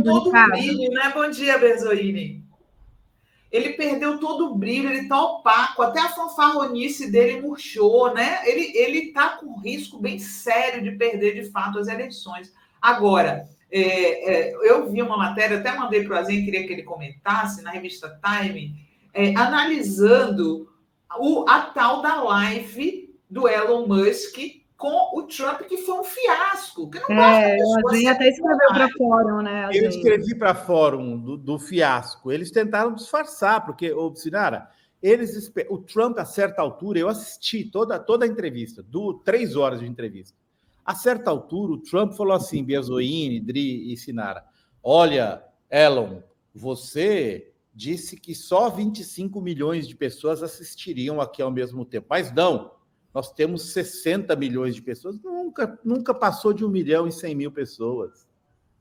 mundo, todo Ricardo. O brilho, né? Bom dia, Berzoini. Ele perdeu todo o brilho, ele está opaco, até a fanfarronice dele murchou, né? Ele está com risco bem sério de perder, de fato, as eleições. Agora, eu vi uma matéria, até mandei para o Azen, queria que ele comentasse, na revista Time, analisando a tal da live do Elon Musk com o Trump, que foi um fiasco. Que não o Azen até escreveu para fórum, né? Eu escrevi para fórum do fiasco. Eles tentaram disfarçar, porque, Sinara, o Trump, a certa altura, eu assisti toda a entrevista, 3 horas de entrevista. A certa altura, o Trump falou assim, Berzoini, Dri e Sinara, olha, Elon, você disse que só 25 milhões de pessoas assistiriam aqui ao mesmo tempo, mas não, nós temos 60 milhões de pessoas, nunca passou de 1.100.000 pessoas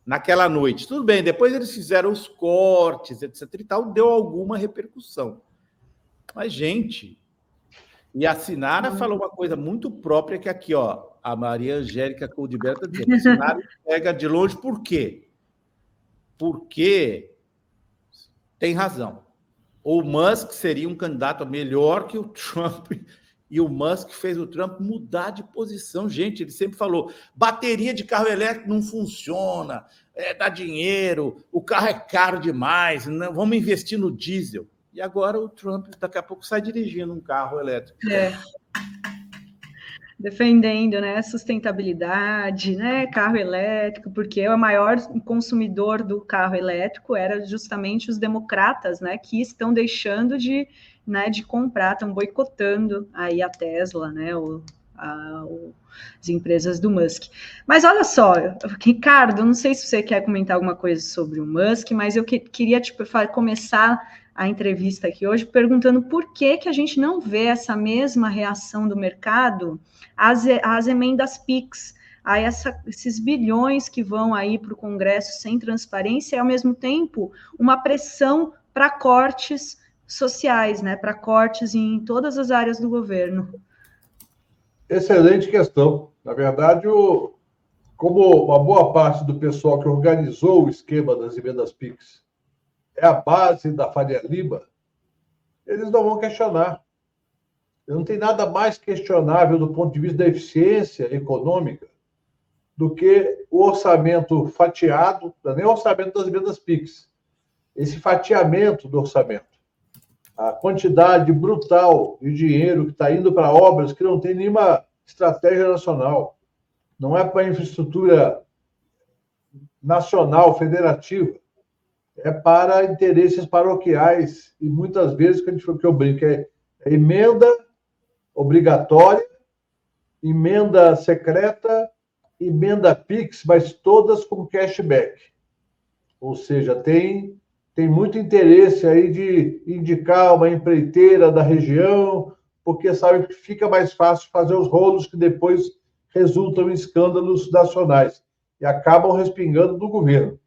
naquela noite. Tudo bem, depois eles fizeram os cortes, etc e tal, deu alguma repercussão. Mas, gente, e a Sinara falou uma coisa muito própria que aqui, ó, a Maria Angélica Coldebert está dizendo, a Sinara pega de longe, por quê? Porque tem razão. O Musk seria um candidato melhor que o Trump, e o Musk fez o Trump mudar de posição. Gente, ele sempre falou, bateria de carro elétrico não funciona, dá dinheiro, o carro é caro demais, não, vamos investir no diesel. E agora o Trump, daqui a pouco, sai dirigindo um carro elétrico. Defendendo, né, sustentabilidade, né, carro elétrico, porque o maior consumidor do carro elétrico era justamente os democratas, né, que estão deixando de comprar, estão boicotando aí a Tesla, né, as empresas do Musk. Mas olha só, Ricardo, não sei se você quer comentar alguma coisa sobre o Musk, mas eu queria começar a entrevista aqui hoje perguntando por que a gente não vê essa mesma reação do mercado às emendas PIX, a esses bilhões que vão aí para o Congresso sem transparência e, ao mesmo tempo, uma pressão para cortes sociais, né, para cortes em todas as áreas do governo. Excelente questão. Na verdade, como uma boa parte do pessoal que organizou o esquema das emendas PIX é a base da Faria Lima, eles não vão questionar. Não tem nada mais questionável do ponto de vista da eficiência econômica do que o orçamento fatiado, não é nem o orçamento das emendas PIX, esse fatiamento do orçamento. A quantidade brutal de dinheiro que está indo para obras que não tem nenhuma estratégia nacional, não é para infraestrutura nacional, federativa, é para interesses paroquiais e muitas vezes, que eu brinco, é emenda obrigatória, emenda secreta, emenda PIX, mas todas com cashback. Ou seja, tem muito interesse aí de indicar uma empreiteira da região, porque sabe que fica mais fácil fazer os rolos que depois resultam em escândalos nacionais e acabam respingando do governo.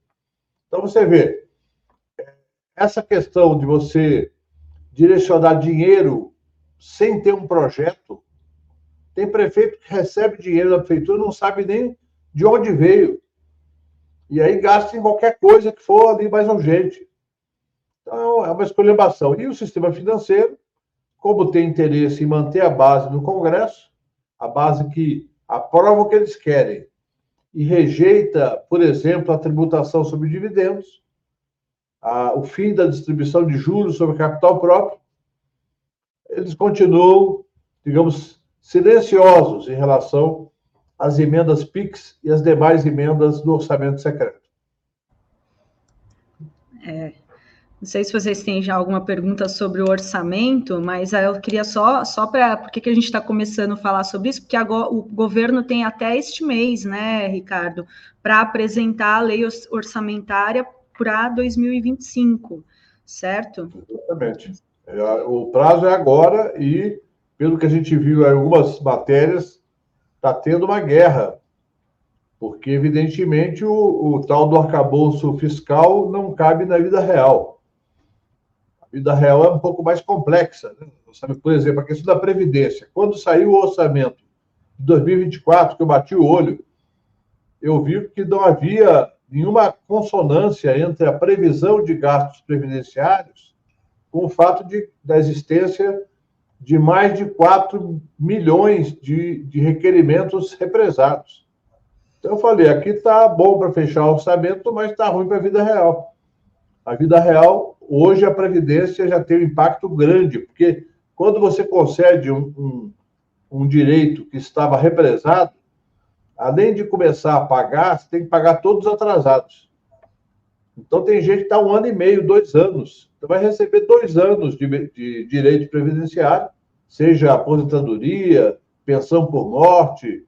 Então, você vê, essa questão de você direcionar dinheiro sem ter um projeto, tem prefeito que recebe dinheiro da prefeitura e não sabe nem de onde veio. E aí gasta em qualquer coisa que for ali mais urgente. Então, é uma esculhambação. E o sistema financeiro, como tem interesse em manter a base no Congresso, a base que aprova o que eles querem e rejeita, por exemplo, a tributação sobre dividendos, o fim da distribuição de juros sobre capital próprio, eles continuam, digamos, silenciosos em relação às emendas PIX e às demais emendas do orçamento secreto. Não sei se vocês têm já alguma pergunta sobre o orçamento, mas eu queria só para... Por que a gente está começando a falar sobre isso? Porque agora o governo tem até este mês, né, Ricardo, para apresentar a lei orçamentária para 2025, certo? Exatamente. O prazo é agora e, pelo que a gente viu em algumas matérias, está tendo uma guerra, porque, evidentemente, o tal do arcabouço fiscal não cabe na vida real. A vida real é um pouco mais complexa, né? Sabe, por exemplo, a questão da Previdência. Quando saiu o orçamento de 2024, que eu bati o olho, eu vi que não havia nenhuma consonância entre a previsão de gastos previdenciários com o fato da existência de mais de 4 milhões de requerimentos represados. Então, eu falei, aqui está bom para fechar o orçamento, mas está ruim para a vida real. A vida real, hoje, a Previdência já tem um impacto grande, porque quando você concede um direito que estava represado, além de começar a pagar, você tem que pagar todos atrasados. Então, tem gente que está 1 ano e meio, 2 anos. Então, vai receber 2 anos de direito previdenciário, seja aposentadoria, pensão por morte,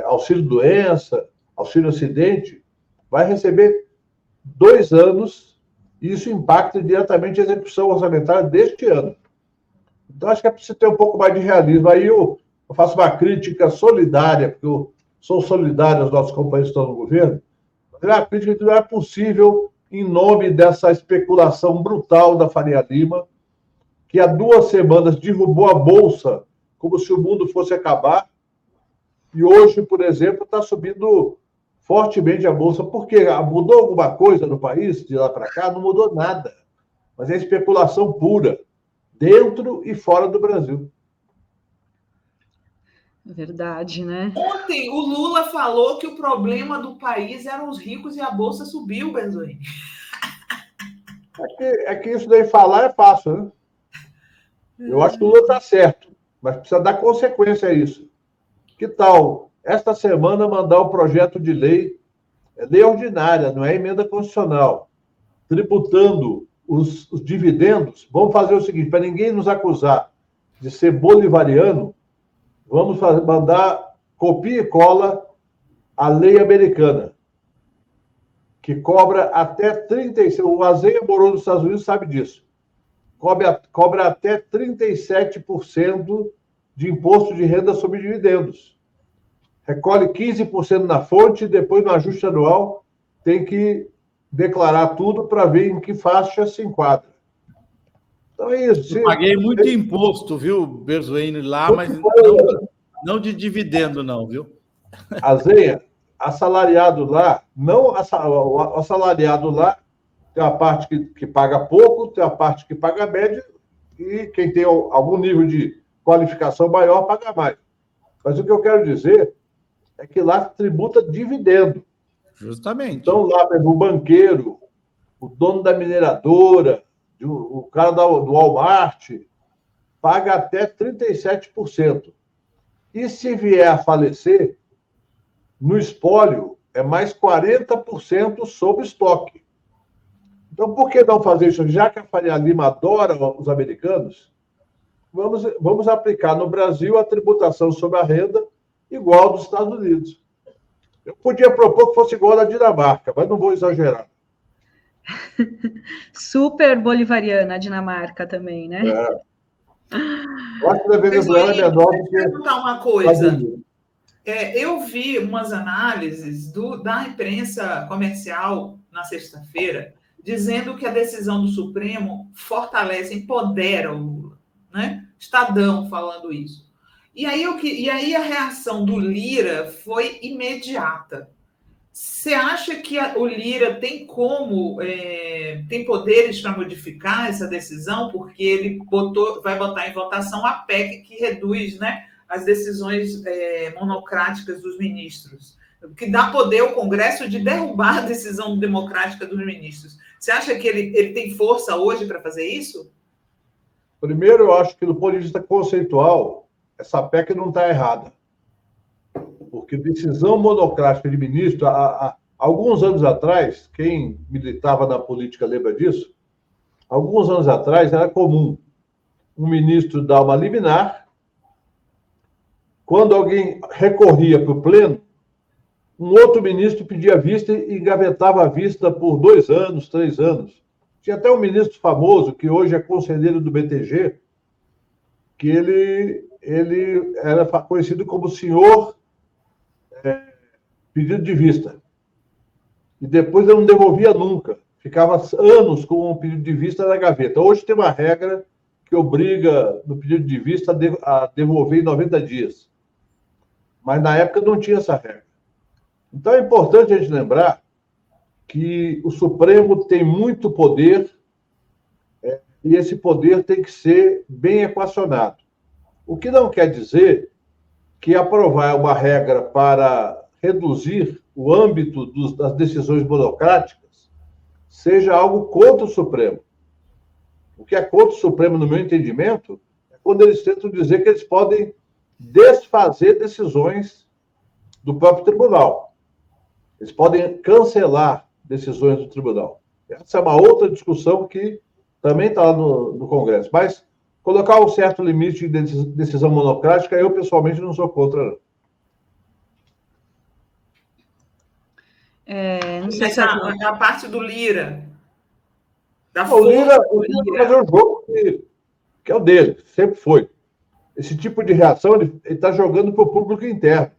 auxílio-doença, auxílio-acidente. Vai receber 2 anos e isso impacta diretamente a execução orçamentária deste ano. Então, acho que é preciso ter um pouco mais de realismo. Aí eu faço uma crítica solidária, porque eu sou solidário aos nossos companheiros que estão no governo, mas é uma crítica que não é possível em nome dessa especulação brutal da Faria Lima, que há 2 semanas derrubou a Bolsa como se o mundo fosse acabar, e hoje, por exemplo, está subindo fortemente a Bolsa. Por quê? Mudou alguma coisa no país de lá para cá? Não mudou nada. Mas é especulação pura, dentro e fora do Brasil. Verdade, né? Ontem o Lula falou que o problema do país eram os ricos e a Bolsa subiu, Benzoini. É que isso daí falar é fácil, né? Eu acho que o Lula está certo, mas precisa dar consequência a isso. Que tal, esta semana, mandar o projeto de lei, lei ordinária, não é emenda constitucional, tributando os dividendos? Vamos fazer o seguinte, para ninguém nos acusar de ser bolivariano, vamos mandar copia e cola a lei americana, que cobra até 36%. O Azenha morou nos Estados Unidos, sabe disso. Cobra até 37% de imposto de renda sobre dividendos. Recolhe 15% na fonte e depois, no ajuste anual, tem que declarar tudo para ver em que faixa se enquadra. Então é isso. Eu paguei muito imposto, viu, Benzoini, lá, mas não de dividendo, não, viu? Azenha, assalariado lá, não assalariado lá, tem a parte que paga pouco, tem a parte que paga média, e quem tem algum nível de qualificação maior paga mais. Mas o que eu quero dizer é que lá tributa dividendo. Justamente. Então, lá, o banqueiro, o dono da mineradora, o cara do Walmart, paga até 37%. E se vier a falecer, no espólio, é mais 40% sobre estoque. Então, por que não fazer isso? Já que a Faria Lima adora os americanos, vamos aplicar no Brasil a tributação sobre a renda igual dos Estados Unidos. Eu podia propor que fosse igual à Dinamarca, mas não vou exagerar. Super bolivariana a Dinamarca também, né? Eu acho que a Venezuela é menor do que... Deixa eu perguntar uma coisa. Eu vi umas análises da imprensa comercial na sexta-feira, dizendo que a decisão do Supremo fortalece, empodera o Lula, né? Estadão falando isso. E aí a reação do Lira foi imediata. Você acha que o Lira tem tem poderes para modificar essa decisão? Porque ele vai botar em votação a PEC que reduz, né, as decisões monocráticas dos ministros, que dá poder ao Congresso de derrubar a decisão democrática dos ministros. Você acha que ele tem força hoje para fazer isso? Primeiro, eu acho que, do ponto de vista conceitual, essa PEC não está errada. Porque decisão monocrática de ministro, há alguns anos atrás, quem militava na política lembra disso, alguns anos atrás era comum um ministro dar uma liminar, quando alguém recorria para o pleno, um outro ministro pedia vista e engavetava a vista por 2 anos, 3 anos. Tinha até um ministro famoso, que hoje é conselheiro do BTG, que ele era conhecido como senhor pedido de vista. E depois ele não devolvia nunca. Ficava anos com o pedido de vista na gaveta. Hoje tem uma regra que obriga, no pedido de vista, a devolver em 90 dias. Mas na época não tinha essa regra. Então é importante a gente lembrar que o Supremo tem muito poder e esse poder tem que ser bem equacionado. O que não quer dizer que aprovar uma regra para reduzir o âmbito das decisões burocráticas seja algo contra o Supremo. O que é contra o Supremo, no meu entendimento, é quando eles tentam dizer que eles podem desfazer decisões do próprio tribunal. Eles podem cancelar decisões do tribunal. Essa é uma outra discussão que também está lá no Congresso. Mas colocar um certo limite de decisão monocrática, eu pessoalmente não sou contra, não. Não sei se a parte do Lira. O Lira vai fazer um jogo que é o dele, sempre foi. Esse tipo de reação ele está jogando para o público interno.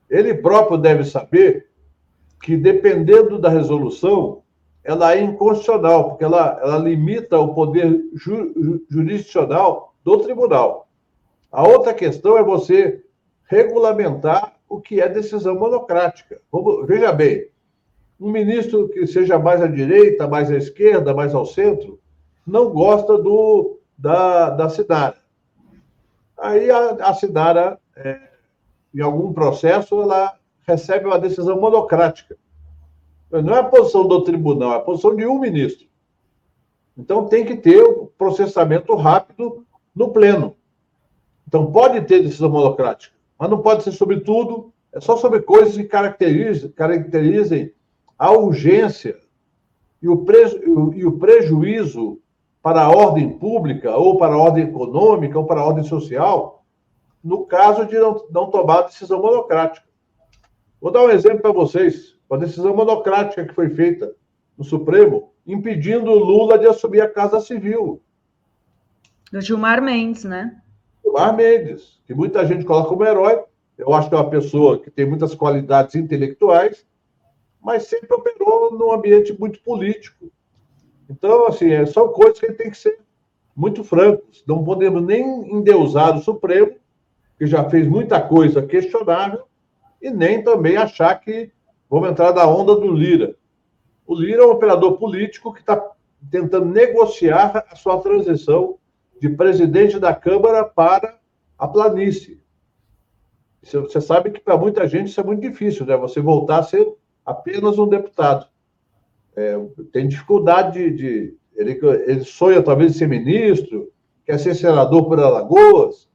Ele próprio deve saber que, dependendo da resolução, ela é inconstitucional, porque ela limita o poder jurisdicional do tribunal. A outra questão é você regulamentar o que é decisão monocrática. Veja bem, um ministro que seja mais à direita, mais à esquerda, mais ao centro, não gosta da Sinara. Aí a Sinara, em algum processo, ela recebe uma decisão monocrática. Não é a posição do tribunal, é a posição de um ministro. Então, tem que ter o processamento rápido no pleno. Então, pode ter decisão monocrática, mas não pode ser sobre tudo, é só sobre coisas que caracterizem a urgência e o prejuízo para a ordem pública, ou para a ordem econômica, ou para a ordem social, no caso de não tomar decisão monocrática. Vou dar um exemplo para vocês. Uma decisão monocrática que foi feita no Supremo, impedindo o Lula de assumir a Casa Civil. Do Gilmar Mendes, né? Gilmar Mendes, que muita gente coloca como herói. Eu acho que é uma pessoa que tem muitas qualidades intelectuais, mas sempre operou num ambiente muito político. Então, assim, são coisas que a gente tem que ser muito francos. Não podemos nem endeusar o Supremo, que já fez muita coisa questionável, e nem também achar que vamos entrar na onda do Lira. O Lira é um operador político que está tentando negociar a sua transição de presidente da Câmara para a planície. Você sabe que para muita gente isso é muito difícil, né? Você voltar a ser apenas um deputado. Tem dificuldade ele sonha talvez de ser ministro, quer ser senador por Alagoas.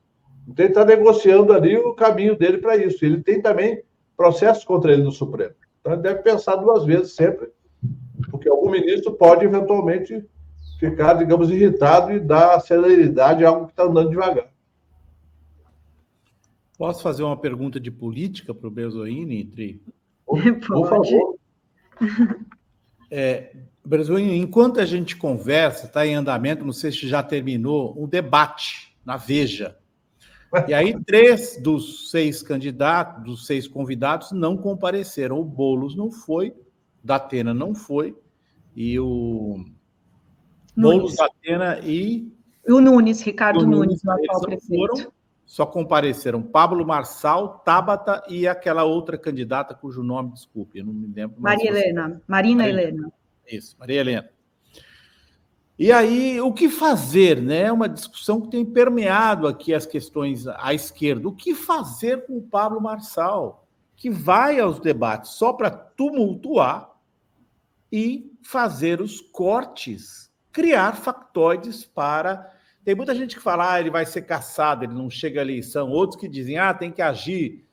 Então ele está negociando ali o caminho dele para isso. Ele tem também processos contra ele no Supremo. Então ele deve pensar duas vezes sempre, porque algum ministro pode eventualmente ficar, digamos, irritado e dar celeridade a algo que está andando devagar. Posso fazer uma pergunta de política para o Berzoini, Tri? Por favor. Berzoini, enquanto a gente conversa, está em andamento, não sei se já terminou, um debate na Veja. E aí 3 dos 6 candidatos, dos 6 convidados, não compareceram. O Boulos não foi, Datena não foi, e o Boulos, Datena e o Nunes, Ricardo Nunes, o atual prefeito. Só compareceram Pablo Marçal, Tabata e aquela outra candidata cujo nome, desculpe, eu não me lembro. Marina Helena. Isso, Maria Helena. E aí, o que fazer, né? É uma discussão que tem permeado aqui as questões à esquerda. O que fazer com o Pablo Marçal, que vai aos debates só para tumultuar e fazer os cortes, criar factoides para... Tem muita gente que fala, ele vai ser caçado, ele não chega à eleição. Outros que dizem, tem que agir,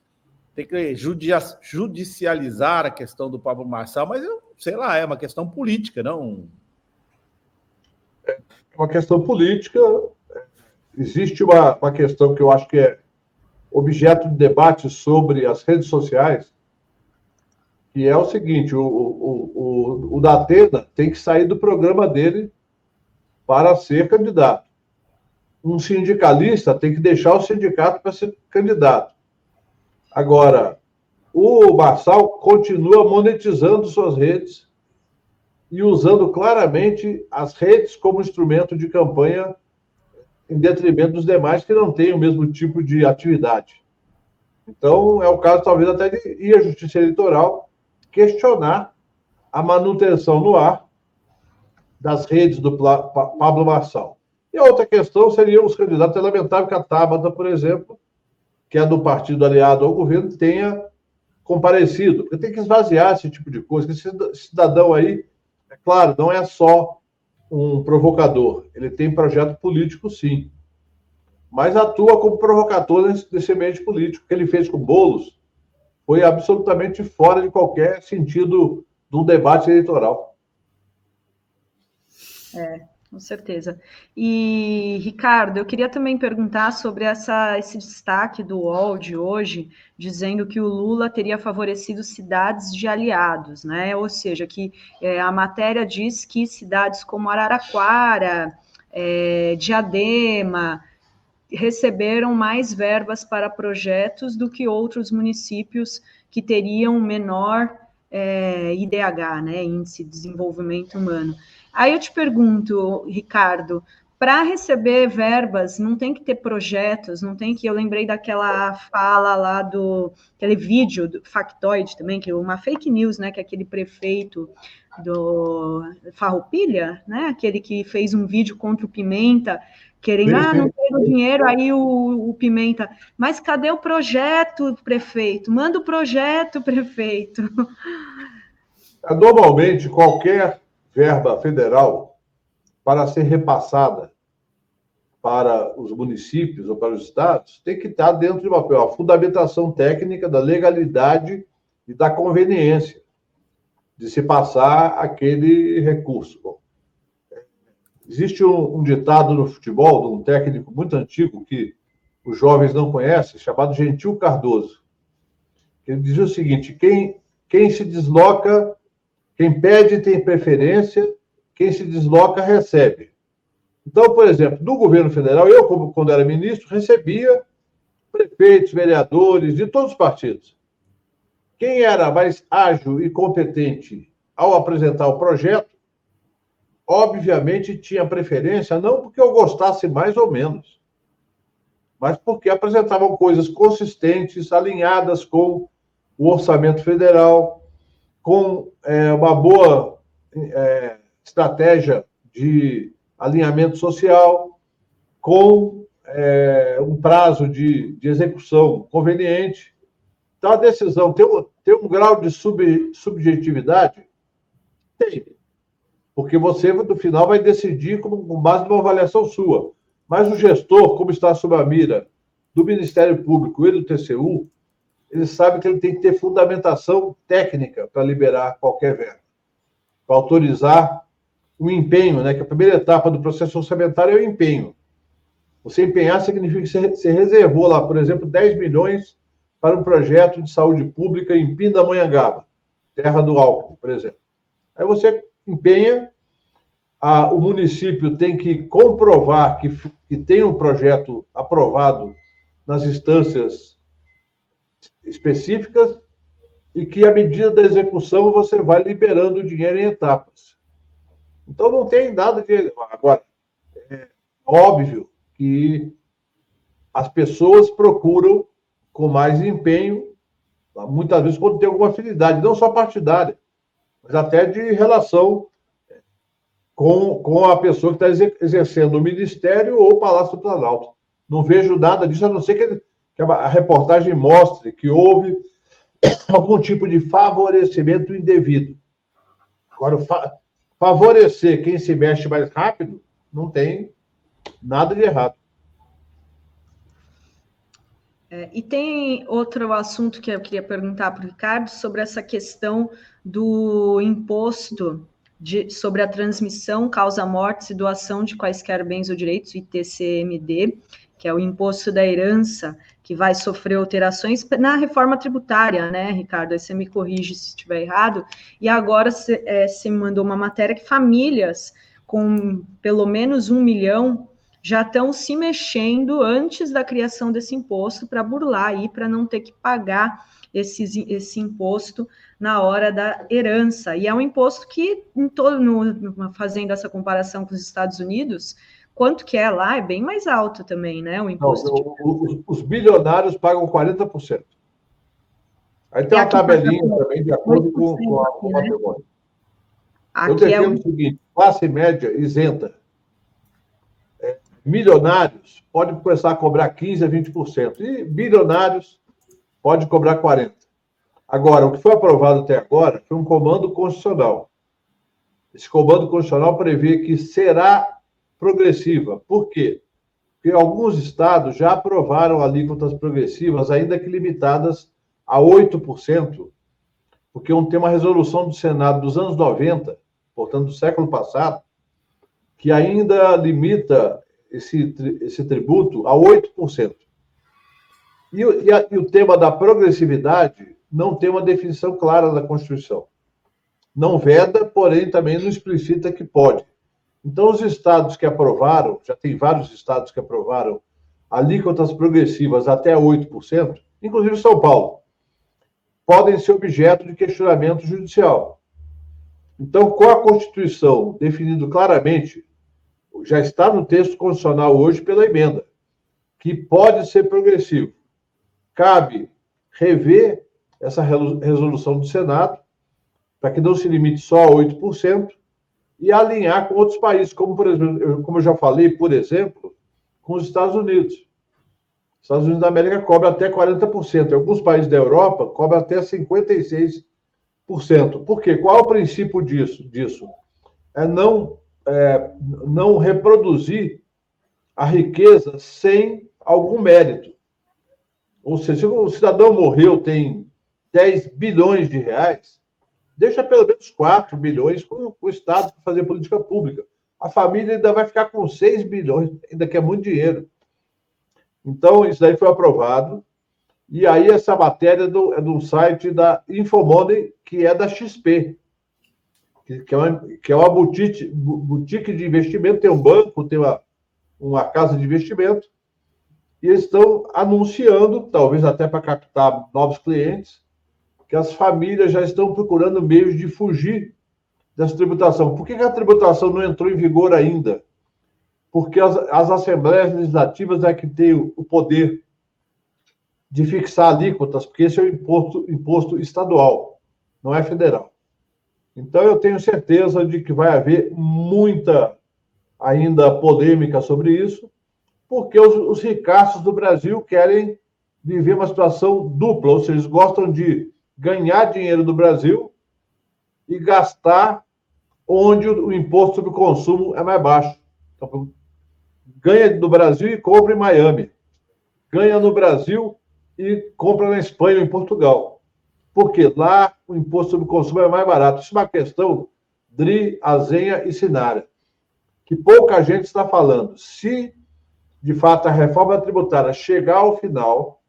tem que judicializar a questão do Pablo Marçal, mas eu sei lá, é uma questão política, não... É uma questão política. Existe uma questão que eu acho que é objeto de debate sobre as redes sociais, que é o seguinte, o Datena tem que sair do programa dele para ser candidato. Um sindicalista tem que deixar o sindicato para ser candidato. Agora, o Marçal continua monetizando suas redes e usando claramente as redes como instrumento de campanha em detrimento dos demais que não têm o mesmo tipo de atividade. Então, é o caso, talvez, até de ir à Justiça Eleitoral questionar a manutenção no ar das redes do Pablo Marçal. E a outra questão seriam os candidatos. É lamentável que a Tabata, por exemplo, que é do partido aliado ao governo, tenha comparecido, porque tem que esvaziar esse tipo de coisa. Esse cidadão aí, é claro, não é só um provocador, ele tem projeto político, sim, mas atua como provocador nesse ambiente político. O que ele fez com Boulos foi absolutamente fora de qualquer sentido de um debate eleitoral. Com certeza. E, Ricardo, eu queria também perguntar sobre esse destaque do UOL de hoje, dizendo que o Lula teria favorecido cidades de aliados, né? Ou seja, que a matéria diz que cidades como Araraquara, Diadema, receberam mais verbas para projetos do que outros municípios que teriam menor IDH, né? Índice de Desenvolvimento Humano. Aí eu te pergunto, Ricardo, para receber verbas, não tem que ter projetos, não tem que... Eu lembrei daquela fala lá aquele vídeo do Factoide também, que é uma fake news, né? Que é aquele prefeito do Farroupilha, né? Aquele que fez um vídeo contra o Pimenta, querendo, não tem dinheiro, aí o Pimenta, mas cadê o projeto, prefeito? Manda o projeto, prefeito. Normalmente, qualquer verba federal, para ser repassada para os municípios ou para os estados, tem que estar dentro de uma fundamentação técnica da legalidade e da conveniência de se passar aquele recurso. Bom, existe um ditado no futebol, de um técnico muito antigo, que os jovens não conhecem, chamado Gentil Cardoso. Ele dizia o seguinte: quem se desloca, quem pede tem preferência, quem se desloca recebe. Então, por exemplo, no governo federal, eu, quando era ministro, recebia prefeitos, vereadores de todos os partidos. Quem era mais ágil e competente ao apresentar o projeto, obviamente tinha preferência, não porque eu gostasse mais ou menos, mas porque apresentavam coisas consistentes, alinhadas com o orçamento federal, com uma boa estratégia de alinhamento social, com um prazo de execução conveniente. Então, a decisão tem um grau de subjetividade? Tem. Porque você, no final, vai decidir com base numa avaliação sua. Mas o gestor, como está sob a mira do Ministério Público e do TCU, ele sabe que ele tem que ter fundamentação técnica para liberar qualquer verba, para autorizar o empenho, né? Que a primeira etapa do processo orçamentário é o empenho. Você empenhar significa que você reservou lá, por exemplo, 10 milhões para um projeto de saúde pública em Pindamonhangaba, terra do Alckmin, por exemplo. Aí você empenha, o município tem que comprovar que tem um projeto aprovado nas instâncias específicas e que, à medida da execução, você vai liberando o dinheiro em etapas. Então, não tem nada de... Agora, é óbvio que as pessoas procuram com mais empenho, muitas vezes quando tem alguma afinidade, não só partidária, mas até de relação com a pessoa que está exercendo o Ministério ou o Palácio do Planalto. Não vejo nada disso, a não ser que a reportagem mostre que houve algum tipo de favorecimento indevido. Agora, favorecer quem se mexe mais rápido, não tem nada de errado. E tem outro assunto que eu queria perguntar para o Ricardo sobre essa questão do imposto sobre a transmissão, causa-mortes e doação de quaisquer bens ou direitos, ITCMD, que é o imposto da herança, que vai sofrer alterações na reforma tributária, né, Ricardo? Aí você me corrige se estiver errado. E agora você me mandou uma matéria que famílias com pelo menos 1 milhão já estão se mexendo antes da criação desse imposto para burlar aí, para não ter que pagar esse imposto na hora da herança. E é um imposto que, fazendo essa comparação com os Estados Unidos, quanto que é lá, é bem mais alto também, né? O imposto. Não, os bilionários pagam 40%. Aí tem uma tabelinha também de acordo com a patrimônio. Eu Aqui é defendo o seguinte: classe média isenta. Milionários pode começar a cobrar 15% a 20%. E bilionários pode cobrar 40%. Agora, o que foi aprovado até agora foi um comando constitucional. Esse comando constitucional prevê que será progressiva. Por quê? Porque alguns estados já aprovaram alíquotas progressivas, ainda que limitadas a 8%, porque tem uma resolução do Senado dos anos 90, portanto, do século passado, que ainda limita esse tributo a 8%. E o tema da progressividade não tem uma definição clara da Constituição. Não veda, porém também não explicita que pode. Então, os estados que aprovaram, já tem vários estados que aprovaram alíquotas progressivas até 8%, inclusive São Paulo, podem ser objeto de questionamento judicial. Então, com a Constituição definindo claramente, já está no texto constitucional hoje pela emenda, que pode ser progressivo. Cabe rever essa resolução do Senado, para que não se limite só a 8%, e alinhar com outros países, como, por exemplo, como eu já falei, por exemplo, com os Estados Unidos. Os Estados Unidos da América cobram até 40%. Em alguns países da Europa, cobram até 56%. Por quê? Qual é o princípio disso? É não reproduzir a riqueza sem algum mérito. Ou seja, se o cidadão morreu, tem 10 bilhões de reais, deixa pelo menos 4 bilhões para o Estado para fazer política pública. A família ainda vai ficar com 6 bilhões, ainda que é muito dinheiro. Então, isso daí foi aprovado. E aí, essa matéria é de um site da Infomoney, que é da XP, que é uma boutique de investimento, tem um banco, tem uma casa de investimento, e eles estão anunciando, talvez até para captar novos clientes, que as famílias já estão procurando meios de fugir dessa tributação. Por que a tributação não entrou em vigor ainda? Porque as assembleias legislativas é que têm o poder de fixar alíquotas, porque esse é o imposto estadual, não é federal. Então, eu tenho certeza de que vai haver muita ainda polêmica sobre isso, porque os ricaços do Brasil querem viver uma situação dupla, ou seja, eles gostam de ganhar dinheiro do Brasil e gastar onde o imposto sobre o consumo é mais baixo. Então, ganha no Brasil e compra em Miami. Ganha no Brasil e compra na Espanha ou em Portugal. Porque lá o imposto sobre o consumo é mais barato. Isso é uma questão DRI, Azenha e Sinara, que pouca gente está falando. Se, de fato, a reforma tributária chegar ao final,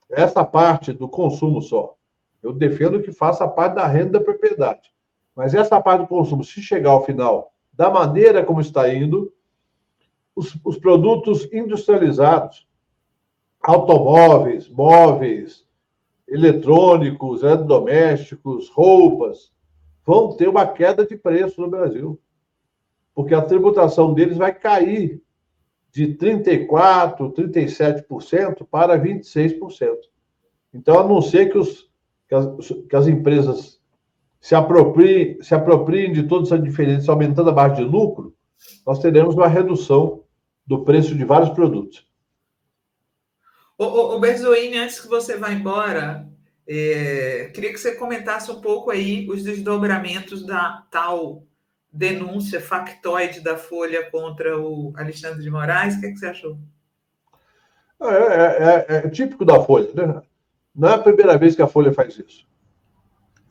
essa parte do consumo só, eu defendo que faça parte da renda da propriedade. Mas essa parte do consumo, se chegar ao final, da maneira como está indo, os produtos industrializados, automóveis, móveis, eletrônicos, eletrodomésticos, roupas, vão ter uma queda de preço no Brasil. Porque a tributação deles vai cair de 34%, 37% para 26%. Então, a não ser que as empresas se apropriem de toda essa diferença, aumentando a base de lucro, nós teremos uma redução do preço de vários produtos. O Berzoini, antes que você vá embora, queria que você comentasse um pouco aí os desdobramentos da tal denúncia factoide da Folha contra o Alexandre de Moraes. O que você achou? É típico da Folha, né? Não é a primeira vez que a Folha faz isso.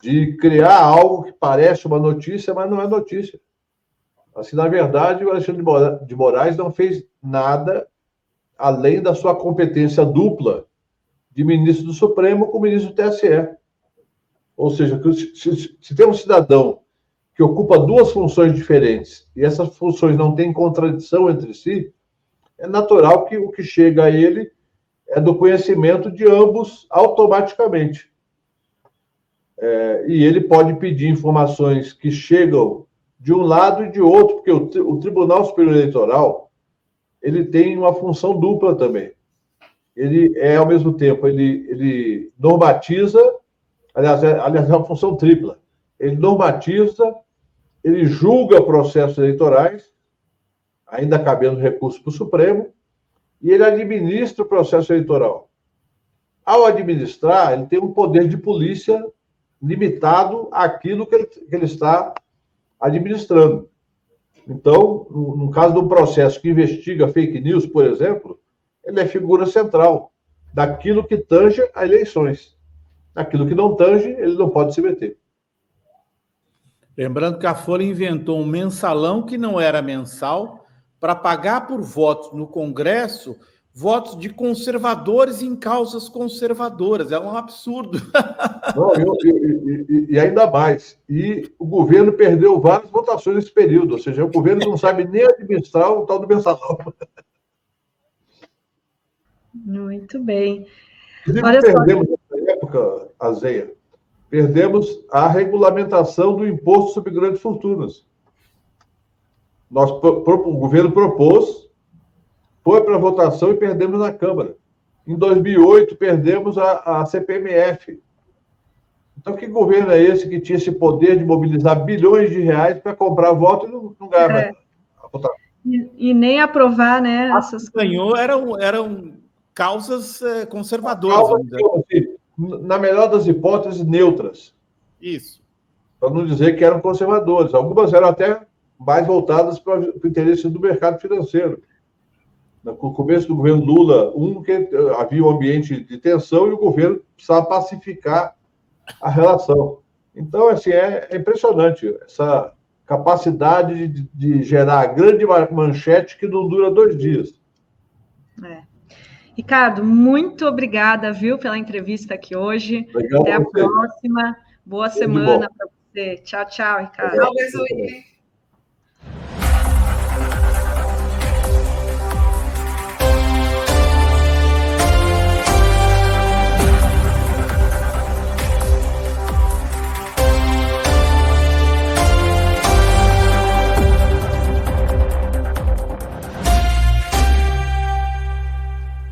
De criar algo que parece uma notícia, mas não é notícia. Assim, na verdade, o Alexandre de Moraes não fez nada além da sua competência dupla de ministro do Supremo com ministro do TSE. Ou seja, se tem um cidadão que ocupa duas funções diferentes e essas funções não têm contradição entre si, é natural que o que chega a ele é do conhecimento de ambos automaticamente. E ele pode pedir informações que chegam de um lado e de outro, porque o Tribunal Superior Eleitoral ele tem uma função dupla também. Ele ao mesmo tempo, ele normatiza, aliás, é uma função tripla. Ele normatiza, ele julga processos eleitorais, ainda cabendo recurso para o Supremo, e ele administra o processo eleitoral. Ao administrar, ele tem um poder de polícia limitado àquilo que ele está administrando. Então, no caso de um processo que investiga fake news, por exemplo, ele é figura central daquilo que tange a eleições. Aquilo que não tange, ele não pode se meter. Lembrando que a Folha inventou um mensalão que não era mensal para pagar por votos no Congresso, votos de conservadores em causas conservadoras. É um absurdo. Não, e ainda mais. E o governo perdeu várias votações nesse período. Ou seja, o governo não sabe nem administrar o tal do mensalão. Muito bem. Olha perdemos nessa época, Azeia, perdemos a regulamentação do imposto sobre grandes fortunas. O governo propôs, foi para votação e perdemos na Câmara. Em 2008, perdemos a CPMF. Então, que governo é esse que tinha esse poder de mobilizar bilhões de reais para comprar voto e não ganhava a votação? E nem aprovar, né? Essas que ganhou eram causas conservadoras. Assim, na melhor das hipóteses, neutras. Isso. Para não dizer que eram conservadores. Algumas eram até mais voltadas para o interesse do mercado financeiro. No começo do governo Lula, que havia um ambiente de tensão e o governo precisava pacificar a relação. Então, assim, é impressionante essa capacidade de gerar grande manchete que não dura 2 dias. Ricardo, muito obrigada, viu, pela entrevista aqui hoje. Legal. Até a próxima. Boa semana para você. Tchau, tchau, Ricardo. Tchau, Berzoini.